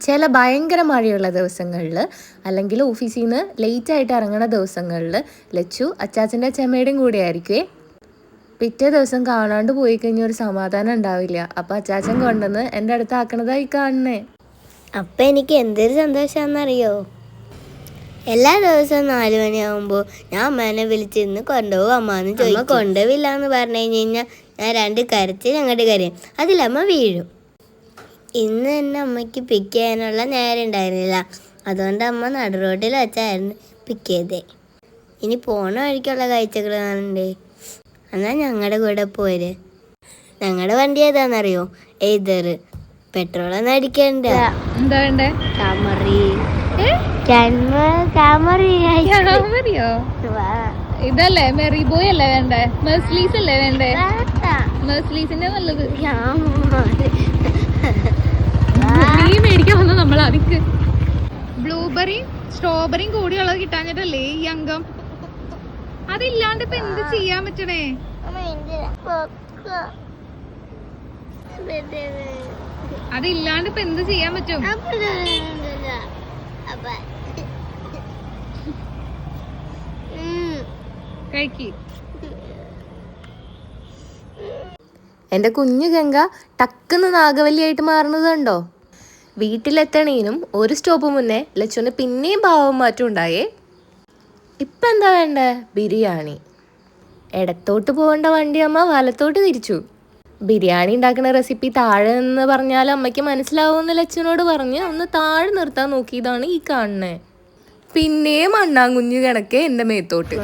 ചില ഭയങ്കര മഴയുള്ള ദിവസങ്ങളിൽ അല്ലെങ്കിൽ ഓഫീസിൽ നിന്ന് ലേറ്റായിട്ട് ഇറങ്ങുന്ന ദിവസങ്ങളിൽ ലച്ചു അച്ചാച്ചൻ്റെ ചെമ്മയുടെയും കൂടെ ആയിരിക്കുമേ. പിറ്റേ ദിവസം കാണാണ്ട് പോയി കഴിഞ്ഞാൽ ഒരു സമാധാനം ഉണ്ടാവില്ല. അപ്പം അച്ചാച്ചൻ കൊണ്ടുവന്ന് എൻ്റെ അടുത്ത് ആക്കണതായി കാണണേ. അപ്പം എനിക്ക് എന്തൊരു സന്തോഷമാണെന്നറിയോ, എല്ലാ ദിവസവും 4 മണിയാകുമ്പോൾ ഞാൻ അമ്മേനെ വിളിച്ചിരുന്ന് കൊണ്ടുപോകും അമ്മന്ന് ചോദിക്കും. കൊണ്ടുപോവില്ല എന്ന് പറഞ്ഞു കഴിഞ്ഞാൽ ഞാൻ 2 കരച്ച് ഞങ്ങളുടെ കരയും, അതിലമ്മ വീഴും. ഇന്ന് തന്നെ അമ്മയ്ക്ക് പിക്ക് ചെയ്യാനുള്ള നേരം ഉണ്ടായിരുന്നില്ല, അതുകൊണ്ട് അമ്മ നടു റോഡിൽ വെച്ചായിരുന്നു പിക്ക് ചെയ്തേ. ഇനി പോണ വഴിക്കുള്ള കാഴ്ചകൾ കാണണ്ടേ, എന്നാൽ ഞങ്ങളുടെ കൂടെ പോര്. ഞങ്ങളുടെ വണ്ടി ഏതാണെന്നറിയോ? ഏതറ്. പെട്രോളൊന്നും അടിക്കണ്ട. എന്താ വേണ്ടേ? ഇതല്ലേ മെറി ബോയ് അല്ലേ വേണ്ടേ? മെർസിഡീസ് അല്ലേ വേണ്ടേ? മെർസിഡീസിന്റെ നല്ലത് നീ മേടിക്കാൻ വന്ന നമ്മൾ അതിക്ക് ബ്ലൂബെറിയും സ്ട്രോബെറിയും കൂടിയുള്ളത് കിട്ടാഞ്ഞിട്ടല്ലേ ഈ അംഗം. അതില്ലാണ്ട് ഇപ്പൊ എന്ത് ചെയ്യാൻ പറ്റണേ? അതില്ലാണ്ട് ഇപ്പൊ എന്ത് ചെയ്യാൻ പറ്റും? കഴിക്ക്. എൻ്റെ കുഞ്ഞു ഗംഗ ടക്കുന്ന് നാഗവല്ലിയായിട്ട് മാറുന്നത് കണ്ടോ? വീട്ടിലെത്തണേനും ഒരു സ്റ്റോപ്പ് മുന്നേ ലച്ചുവിന് പിന്നെയും ഭാവം മാറ്റം ഉണ്ടായേ. ഇപ്പം എന്താ വേണ്ടേ? ബിരിയാണി. ഇടത്തോട്ട് പോകേണ്ട വണ്ടി അമ്മ വലത്തോട്ട് തിരിച്ചു. ബിരിയാണി ഉണ്ടാക്കുന്ന റെസിപ്പി താഴെ നിന്ന് പറഞ്ഞാൽ അമ്മയ്ക്ക് മനസ്സിലാവുമെന്ന് ലച്ചുവിനോട് പറഞ്ഞ് ഒന്ന് താഴെ നിർത്താൻ നോക്കിയതാണ് ഈ കാണുന്നത്. പിന്നെയും അണ്ണാങ്കുഞ്ഞു കണക്കെ എൻ്റെ മേത്തോട്ട്.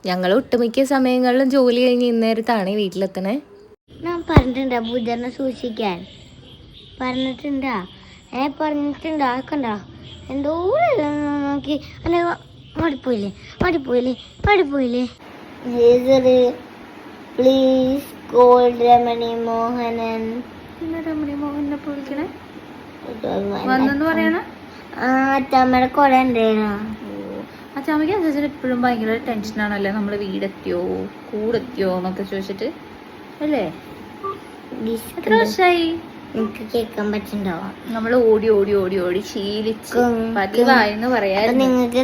ഞങ്ങൾ ഒട്ടുമിക്ക സമയങ്ങളിലും ജോലി കഴിഞ്ഞ് ഇന്നേരത്താണ് വീട്ടിലെത്തണേ. ഞാൻ പറഞ്ഞിട്ടുണ്ടാ പൂജനെ സൂക്ഷിക്കാൻ? പറഞ്ഞിട്ടുണ്ടാ? പറഞ്ഞിട്ടുണ്ടാ? കണ്ട എന്തോ നോക്കി അല്ലെ, മടിപ്പോയില്ലേ. Please call Ramani Mohanan. രമണി മോഹനെ വിളിക്കണേ വന്നെന്ന് പറയണ അച്ഛമ്മയുടെ കൊല ഉണ്ടായിരുന്നു. അച്ഛാമ്മയ്ക്ക് അച്ഛൻ എപ്പോഴും ഭയങ്കര ടെൻഷനാണല്ലേ, നമ്മൾ വീടെത്തിയോ കൂടെത്തിയോ എന്നൊക്കെ ചോദിച്ചിട്ട് അല്ലേ? എത്ര വർഷമായി എനിക്ക് കേൾക്കാൻ പറ്റുന്നുണ്ടാവാം. നമ്മൾ ഓടി ഓടി ഓടി ഓടി ശീലിച്ച് പതിവായെന്ന് പറയാം. നിങ്ങൾക്ക്